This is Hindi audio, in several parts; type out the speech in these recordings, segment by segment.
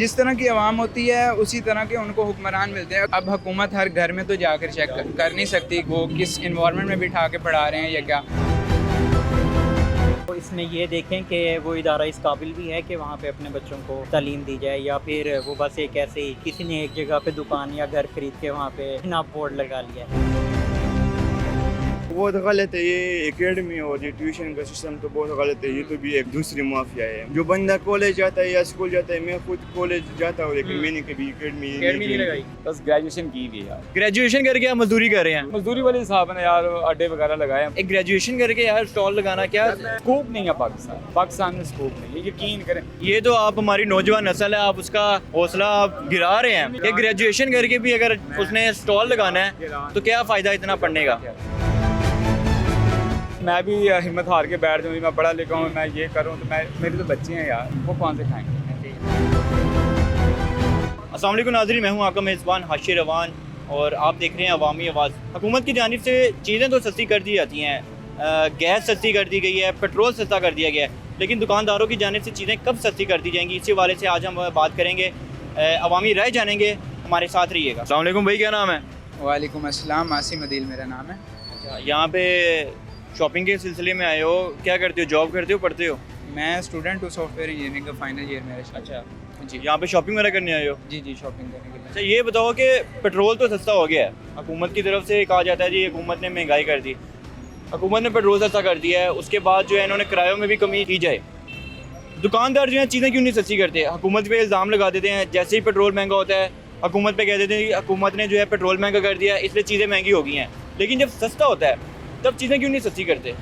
जिस तरह की आवाम होती है उसी तरह के उनको हुक्मरान मिलते हैं। अब हुकूमत हर घर में तो जाकर चेक कर नहीं सकती वो किस इन्वायरमेंट में बिठा के पढ़ा रहे हैं या क्या। तो इसमें ये देखें कि वो इदारा इस काबिल भी है कि वहाँ पे अपने बच्चों को तालीम दी जाए, या फिर वो बस एक ऐसे ही किसी ने एक जगह पे दुकान या घर खरीद के वहाँ पे इनाम बोर्ड लगा लिया है। बहुत गलत है ये एकेडमी और ये ट्यूशन का सिस्टम तो बहुत गलत है। ये तो भी एक दूसरी माफिया है। जो बंदा कॉलेज जाता है या स्कूल जाता है, मैं खुद कॉलेज जाता हूँ लेकिन मैंने कभी एकेडमी नहीं लगाई, बस ग्रेजुएशन की भी यार। ग्रेजुएशन करके आप मजदूरी कर रहे हैं? मजदूरी वाले हिसाब ने यार अड्डे वगैरह लगाए हैं। एक ग्रेजुएशन करके यार स्टॉल लगाना क्या स्कोप नहीं है पाकिस्तान में स्कोप नहीं है, यकीन करें। ये तो आप हमारी नौजवान नस्ल है, आप उसका हौसला आप गिरा रहे हैं कि ग्रेजुएशन करके भी अगर उसने स्टॉल लगाना है तो क्या फ़ायदा इतना पढ़ने का। मैं भी हिम्मत हार के बैठ जाऊँ, मैं पढ़ा लिखा हूँ, मैं ये करूँ तो मेरे तो बच्चे हैं यार, वो कौन से खाएंगे। अस्सलाम वालेकुम नाज़रीन, मैं हूँ आपका मेज़बान हाशिर रवान और आप देख रहे हैं अवामी आवाज़। हुकूमत की जानिब से चीज़ें तो सस्ती कर दी जाती हैं, गैस सस्ती कर दी गई है, पेट्रोल सस्ता कर दिया गया है, लेकिन दुकानदारों की जानिब से चीज़ें कब सस्ती कर दी जाएंगी, इसी हवाले से आज हम बात करेंगे, अवामी राय जानेंगे। हमारे साथ रहिएगा। अस्सलाम वालेकुम भाई, क्या नाम है? वालेकुम अस्सलाम, आसिम अदील मेरा नाम है। यहाँ पे शॉपिंग के सिलसिले में आए हो, क्या करते हो? जॉब करते हो, पढ़ते हो? मैं स्टूडेंट हूँ, सॉफ्टवेयर इंजीनियरिंग का फाइनल ईयर मेरा। अच्छा जी यहाँ पे शॉपिंग वगैरह करने आए हो? जी जी, शॉपिंग करने के लिए। अच्छा ये बताओ कि पेट्रोल तो सस्ता हो गया है, हुकूमत की तरफ से कहा जाता है जी हुकूमत ने महंगाई कर दी, हुकूमत ने पेट्रोल सस्ता कर दिया है, उसके बाद जो है इन्होंने किरायों में भी कमी की जाए। दुकानदार जो है चीज़ें क्यों नहीं सस्ती करते? हुकूमत पे इल्ज़ाम लगा देते हैं, जैसे ही पेट्रोल महंगा होता है हुकूमत पे कह देते हैं कि हुकूमत ने जो है पेट्रोल महंगा कर दिया इसलिए चीज़ें महंगी हो गई हैं, लेकिन जब सस्ता होता है तब चीज़ें क्यों नहीं सस्ती करते?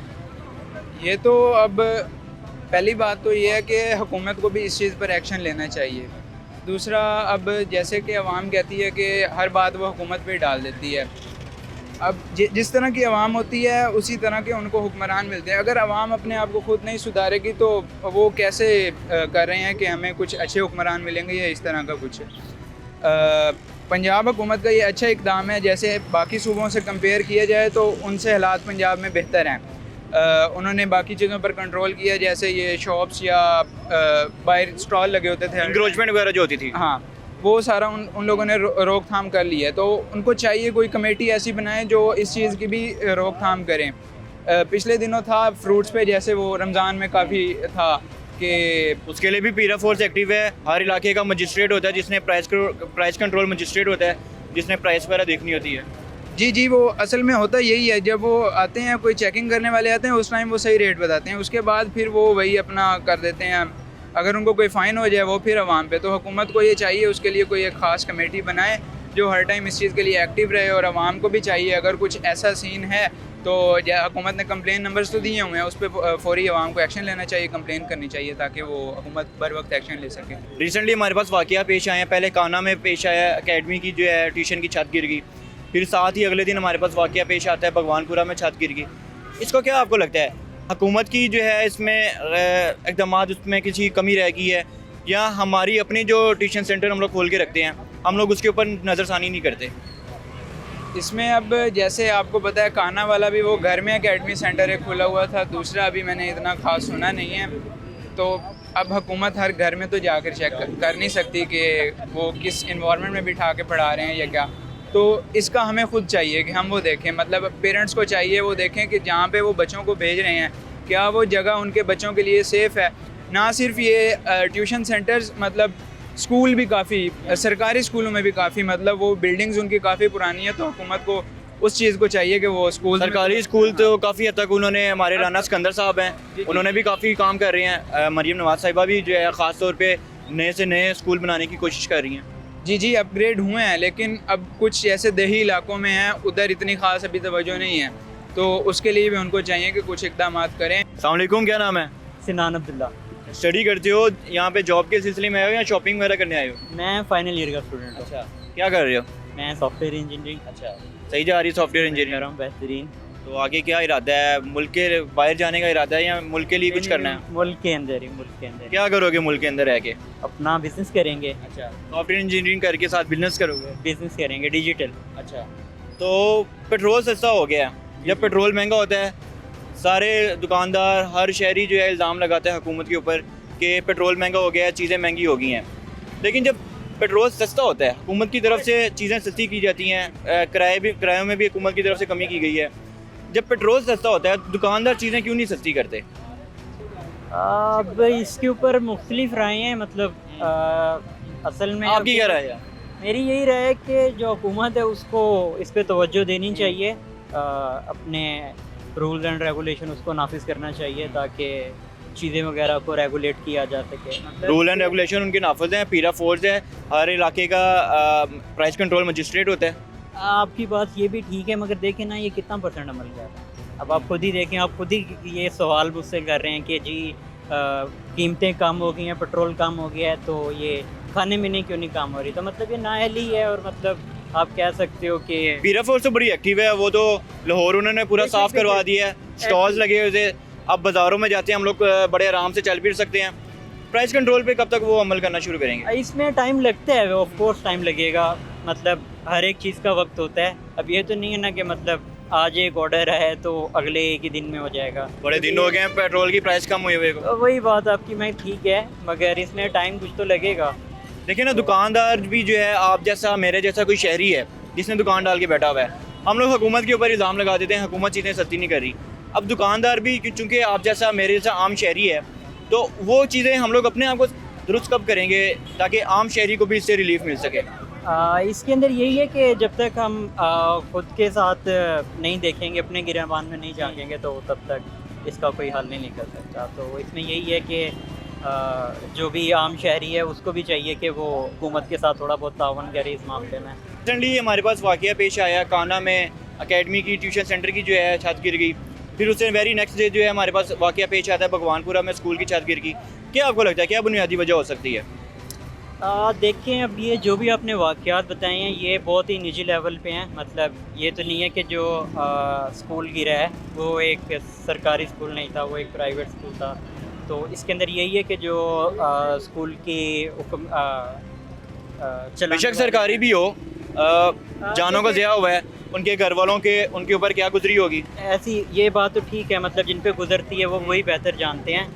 ये तो अब पहली बात तो ये है कि हुकूमत को भी इस चीज़ पर एक्शन लेना चाहिए। दूसरा, अब जैसे कि अवाम कहती है कि हर बात वो हुकूमत पे डाल देती है। अब जिस तरह की आवाम होती है उसी तरह के उनको हुक्मरान मिलते हैं। अगर आवाम अपने आप को खुद नहीं सुधारेगी तो वो कैसे कर रहे हैं कि हमें कुछ अच्छे हुक्मरान मिलेंगे या इस तरह का कुछ। पंजाब हुकूमत का ये अच्छा इक़दाम है, जैसे बाकी सूबों से कंपेयर किया जाए तो उनसे हालात पंजाब में बेहतर हैं। उन्होंने बाकी चीज़ों पर कंट्रोल किया, जैसे ये शॉप्स या बाहर स्टॉल लगे होते थे, इंक्रोचमेंट वगैरह जो होती थी, हाँ वो सारा उन लोगों ने रोकथाम कर ली है। तो उनको चाहिए कोई कमेटी ऐसी बनाए जो इस चीज़ की भी रोकथाम करें। पिछले दिनों था फ्रूट्स पे, जैसे वो रमज़ान में काफ़ी था कि उसके लिए भी पीरा फोर्स एक्टिव है। हर इलाके का मजिस्ट्रेट होता है जिसने प्राइस कंट्रोल मजिस्ट्रेट होता है जिसने प्राइस वगैरह देखनी होती है। जी जी, वो असल में होता यही है, जब वो आते हैं कोई चेकिंग करने वाले आते हैं उस टाइम वो सही रेट बताते हैं, उसके बाद फिर वो वही अपना कर देते हैं। अगर उनको कोई फ़ाइन हो जाए वो फिर आवाम पे। तो हुकूमत को ये चाहिए उसके लिए कोई एक ख़ास कमेटी बनाए जो हर टाइम इस चीज़ के लिए एक्टिव रहे, और आवाम को भी चाहिए अगर कुछ ऐसा सीन है तो हुकूमत ने कंप्लेन नंबर्स तो दिए हुए हैं, उस पर फौरी आवाम को एक्शन लेना चाहिए, कंप्लेन करनी चाहिए ताकि वो हुकूमत बर वक्त एक्शन ले सके। रिसेंटली हमारे पास वाक़या पेश आए हैं, पहले काना में पेश आया एकेडमी की जो है ट्यूशन की छत गिर गई, फिर साथ ही अगले दिन हमारे पास वाक़या पेश आता है भगवानपुरा में छत गिर गई। इसको क्या आपको लगता है हुकूमत की जो है इसमें इक़दाम उसमें किसी कमी रह गई है, या हमारी अपनी जो ट्यूशन सेंटर हम लोग खोल के रखते हैं हम लोग उसके ऊपर नज़रसानी नहीं करते? इसमें अब जैसे आपको पता है काना वाला भी वो घर में एकेडमी सेंटर एक खुला हुआ था, दूसरा अभी मैंने इतना ख़ास सुना नहीं है। तो अब हुकूमत हर घर में तो जाकर चेक कर नहीं सकती कि वो किस इन्वायरमेंट में बिठा के पढ़ा रहे हैं या क्या। तो इसका हमें खुद चाहिए कि हम वो देखें, मतलब पेरेंट्स को चाहिए वो देखें कि जहाँ पे वो बच्चों को भेज रहे हैं क्या वो जगह उनके बच्चों के लिए सेफ़ है। ना सिर्फ ये ट्यूशन सेंटर्स, मतलब स्कूल भी काफ़ी, सरकारी स्कूलों में भी काफ़ी, मतलब वो बिल्डिंग्स उनकी काफ़ी पुरानी है। तो हुकूमत को उस चीज़ को चाहिए कि वो स्कूल, सरकारी स्कूल तो काफ़ी हद तक उन्होंने, हमारे राना सिकंदर साहब हैं उन्होंने भी काफ़ी काम कर रहे हैं, मरियम नवाज साहिबा भी जो है ख़ास तौर पे नए से नए स्कूल बनाने की कोशिश कर रही हैं। जी जी, अपग्रेड हुए हैं, लेकिन अब कुछ ऐसे देही इलाकों में हैं उधर इतनी ख़ास अभी तवज्जो नहीं है, तो उसके लिए भी उनको चाहिए कि कुछ इक़दाम करें। अस्सलाम वालेकुम, क्या नाम है? सिनान अब्दुल्ला। स्टडी करते हो यहाँ पे, जॉब के सिलसिले में आए हो या शॉपिंग वगैरह करने आए हो? मैं फाइनल ईयर का स्टूडेंट हूँ। अच्छा, क्या कर रहे हो? मैं सॉफ्टवेयर इंजीनियरिंग अच्छा, सही जा रही है सॉफ्टवेयर कर इंजीनियर? रहा हूँ, बेहतरीन। तो आगे क्या इरादा है? मुल्क के बाहर जाने का इरादा है या मुल्क के लिए कुछ करना है? मुल्क के अंदर ही, मुल्क के अंदर क्या करोगे मुल्क के अंदर रह के? अपना बिजनेस करेंगे। अच्छा, सॉफ्टवेयर इंजीनियरिंग करके साथ बिजनेस करोगे? बिजनेस करेंगे डिजिटल। अच्छा, तो पेट्रोल सस्ता हो गया है, जब पेट्रोल महंगा होता है सारे दुकानदार, हर शहरी जो है इल्ज़ाम लगाता है हुकूमत के ऊपर कि पेट्रोल महंगा हो गया है, चीज़ें महंगी हो गई हैं। लेकिन जब पेट्रोल सस्ता होता है, हुकूमत की तरफ से चीज़ें सस्ती की जाती हैं, किरायों में भी हुकूमत की तरफ से कमी की गई है। जब पेट्रोल सस्ता होता है दुकानदार चीज़ें क्यों नहीं सस्ती करते? अब इसके ऊपर मुख्तलिफ राय हैं, मतलब असल में आपकी क्या राय है? मेरी यही राय है कि जो हुकूमत है उसको इस पे तवज्जो देनी चाहिए, अपने रूल्स एंड रेगुलेशन उसको नाफिज करना चाहिए ताकि चीज़ें वगैरह को रेगुलेट किया जा सके। मतलब रूल एंड रेगुलेशन उनके नाफिज हैं, पीरा फोर्स है, हर इलाके का प्राइस कंट्रोल मजिस्ट्रेट होता है। आपकी बात ये भी ठीक है, मगर देखें ना ये कितना परसेंट अमल कर रहा है। अब आप खुद ही देखें, आप खुद ही ये सवाल मुझसे कर रहे हैं कि जी कीमतें कम हो गई हैं, पेट्रोल कम हो गया है, तो ये खाने में नहीं क्यों नहीं कम हो रही, तो मतलब ये नाअहली है। और मतलब आप कह सकते हो कि पीरा फोर्स तो बड़ी एक्टिव है, वो तो लाहौर उन्होंने पूरा साफ करवा दिया है, स्टॉल्स लगे हुए थे। अब बाज़ारों में जाते हैं हम लोग बड़े आराम से चल फिर सकते हैं। प्राइस कंट्रोल पे कब तक वो अमल करना शुरू करेंगे? इसमें टाइम लगता है, ऑफ कोर्स टाइम लगेगा, मतलब हर एक चीज़ का वक्त होता है। अब ये तो नहीं है ना कि मतलब आज एक ऑर्डर है तो अगले एक ही दिन में हो जाएगा। बड़े दिन हो गए हैं पेट्रोल की प्राइस कम हुए हुए को। वही बात आपकी मैं ठीक है, मगर इसमें टाइम कुछ तो लगेगा। देखिए ना, दुकानदार भी जो है, आप जैसा मेरे जैसा कोई शहरी है जिसने दुकान डाल के बैठा हुआ है, हम लोग हुकूमत के ऊपर इल्ज़ाम लगा देते हैं हुकूमत चीज़ें सस्ती नहीं कर रही। अब दुकानदार भी, चूँकि आप जैसा मेरे जैसा आम शहरी है, तो वो चीज़ें हम लोग अपने आप को दुरुस्त कब करेंगे ताकि आम शहरी को भी इससे रिलीफ मिल सके? इसके अंदर यही है कि जब तक हम खुद के साथ नहीं देखेंगे, अपने गिरबान में नहीं झांकेंगे, तो तब तक इसका कोई हल नहीं निकल सकता। तो इसमें यही है कि जो भी आम शहरी है उसको भी चाहिए कि वो हुकूमत के साथ थोड़ा बहुत तावन करे इस मामले में। रिसेंटली हमारे पास वाक़या पेश आया, काना में अकेडमी की ट्यूशन सेंटर की जो है छत गिर गई। फिर उससे वेरी नेक्स्ट डे जो है हमारे पास वाक़या पेश आता है भगवानपुरा में स्कूल की छत गिर गई। क्या आपको लगता है क्या बुनियादी वजह हो सकती है? देखें, अब ये जो भी आपने वाक़यात बताए हैं ये बहुत ही निजी लेवल पे हैं। मतलब ये तो नहीं है कि जो स्कूल गिरा है वो एक सरकारी स्कूल नहीं था, वो एक प्राइवेट स्कूल था। तो इसके अंदर यही है कि जो स्कूल की बेशक सरकारी भी हो, जानों का ज़िया हुआ है, उनके घर वालों के उनके ऊपर क्या गुजरी होगी। ऐसी ये बात तो ठीक है, मतलब जिन पे गुजरती है वो वही बेहतर जानते हैं।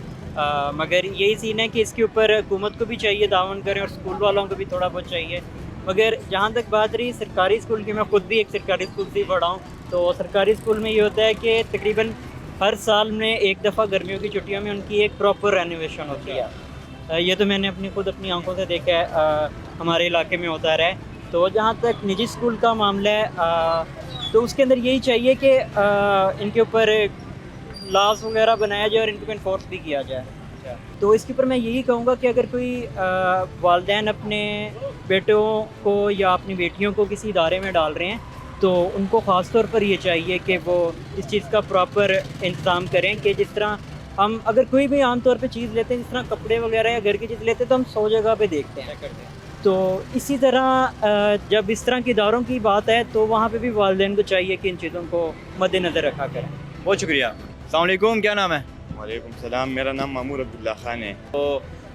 मगर यही सीन है कि इसके ऊपर हुकूमत को भी चाहिए तावन करें और स्कूल वालों को भी थोड़ा बहुत चाहिए। मगर जहाँ तक बात रही सरकारी स्कूल की, मैं खुद भी एक सरकारी स्कूल से ही पढ़ा हूँ। तो सरकारी स्कूल में ये होता है कि तकरीबन हर साल में एक दफ़ा गर्मियों की छुट्टियों में उनकी एक प्रॉपर रेनोवेशन होती है। ये तो मैंने खुद अपनी आंखों से देखा है, हमारे इलाके में होता रहा है। तो जहाँ तक निजी स्कूल का मामला है, तो उसके अंदर यही चाहिए कि इनके ऊपर लॉज वगैरह बनाया जाए और इनको इन्फोर्स भी किया जाए। तो इसके ऊपर मैं यही कहूँगा कि अगर कोई वालिदैन अपने बेटों को या अपनी बेटियों को किसी इदारे में डाल रहे हैं तो उनको ख़ास तौर पर ये चाहिए कि वो इस चीज़ का प्रॉपर इंतज़ाम करें कि जिस तरह हम अगर कोई भी आम तौर पे चीज़ लेते हैं, जिस तरह कपड़े वगैरह या घर की चीज़ लेते हैं तो हम 100 जगह पे देखते हैं। तो इसी तरह जब इस तरह के इदारों की बात है तो वहाँ पे भी वालिदैन को चाहिए कि इन चीज़ों को मद्देनज़र रखा करें। बहुत शुक्रिया। अस्सलाम वालेकुम, क्या नाम है? वालेकुम सलाम, मेरा नाम मामूर अब्दुल्ला खान है। तो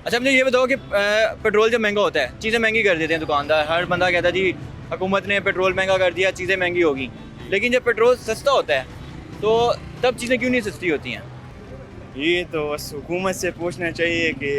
अच्छा, मुझे ये बताओ कि पेट्रोल जब महंगा होता है चीज़ें महंगी कर देते हैं दुकानदार। हर बंदा कहता है जी हुकूमत ने पेट्रोल महंगा कर दिया, चीज़ें महंगी होगी। लेकिन जब पेट्रोल सस्ता होता है तो तब चीज़ें क्यों नहीं सस्ती होती हैं? ये तो बस हुकूमत से पूछना चाहिए कि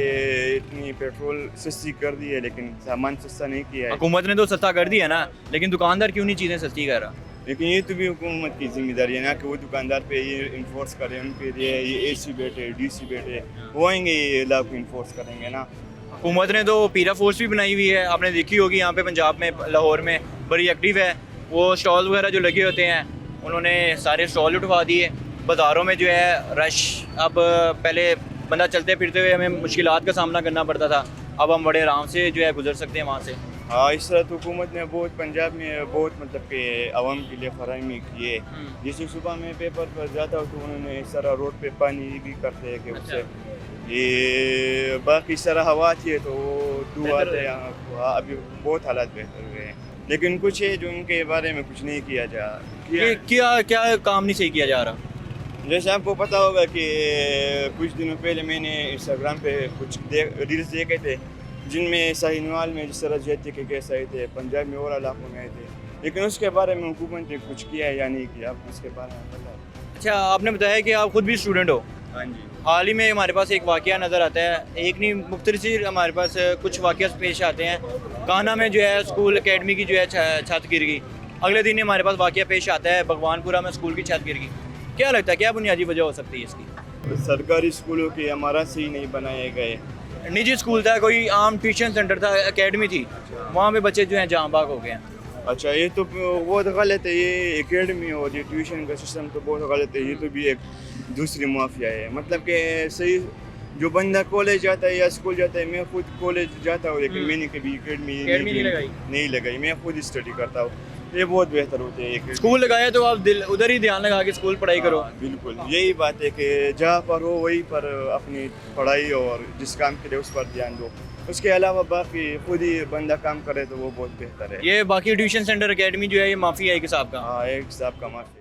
इतनी पेट्रोल सस्ती कर दी है लेकिन सामान सस्ता नहीं किया है। हुकूमत ने तो सस्ता कर दिया ना, लेकिन दुकानदार क्यों नहीं चीज़ें सस्ती कर रहा? लेकिन ये तो भी हुकूमत की जिम्मेदारी है ना कि वो दुकानदार पे ये इन्फोर्स करें, उनके लिए ये AC बैठे, DC बैठे, वो आएंगे ये ला को इन्फोर्स करेंगे ना। हुकूमत ने तो पीरा फोर्स भी बनाई हुई है, आपने देखी होगी यहाँ पे पंजाब में, लाहौर में बड़ी एक्टिव है। वो स्टॉल वगैरह जो लगे होते हैं उन्होंने सारे स्टॉल उठवा दिए। बाज़ारों में जो है रश, अब पहले बंदा चलते फिरते हुए हमें मुश्किलात का सामना करना पड़ता था, अब हम बड़े आराम से जो है गुजर सकते हैं वहाँ से। हाँ, इस तरह तो हुकूमत ने बहुत पंजाब में बहुत मतलब कि आवाम के लिए फराहमी की है। जैसे सुबह में पेपर पर जाता हूँ तो उन्होंने इस तरह रोड पे पानी भी करते हैं कि उससे ये बाकी इस तरह हवा थी तो धुआं आते हैं यहाँ। अभी बहुत हालात बेहतर हुए हैं, लेकिन कुछ है जो उनके बारे में कुछ नहीं किया जा क्या काम नहीं सही किया जा रहा? जैसे आपको पता होगा कि कुछ दिनों पहले मैंने इंस्टाग्राम पे कुछ रील्स देखे थे जिनमें शाहीनवाल में जिस तरह ज्यादती के केस आए थे, पंजाब में और इलाकों में आए थे, लेकिन उसके बारे में हुकूमत ने कुछ किया है या नहीं किया, आपको उसके बारे में पता है? अच्छा, आपने बताया कि आप खुद भी स्टूडेंट हो। हाँ जी। हाल ही में हमारे पास एक वाक़या नज़र आता है, एक नहीं मुख्तलिफ हमारे पास कुछ वाक़या पेश आते हैं। कान्हा में जो है स्कूल एकेडमी की जो है छत गिर गई, अगले दिन ही हमारे पास वाक़या पेश आता है भगवानपुरा में स्कूल की छत गिर गई। क्या लगता है क्या बुनियादी वजह हो सकती है इसकी? सरकारी स्कूलों के हमारा सही नहीं बनाए गए। निजी स्कूल था, कोई आम ट्यूशन सेंटर था, एकेडमी थी, वहाँ पे बच्चे जो हैं जहाँ बाग हो गए हैं। अच्छा, ये तो बहुत गलत है। ये एकेडमी और ये ट्यूशन का सिस्टम तो बहुत गलत है। ये तो भी एक दूसरी माफिया है। मतलब कि सही जो बंदा कॉलेज जाता है या स्कूल जाता है, मैं खुद कॉलेज जाता हूँ लेकिन मैंने कभी एकेडमी नहीं लगाई, मैं खुद स्टडी करता हूँ। ये बहुत बेहतर होते हैं। स्कूल लगाया तो आप उधर ही ध्यान लगा के स्कूल पढ़ाई करो। बिल्कुल यही बात है कि जहाँ पर हो वहीं पर अपनी पढ़ाई और जिस काम के लिए उस पर ध्यान दो। उसके अलावा बाकी खुद ही बंदा काम करे तो वो बहुत बेहतर है। ये बाकी ट्यूशन सेंटर एकेडमी जो है ये माफी है एक हिसाब का। हाँ, एक हिसाब का माफी।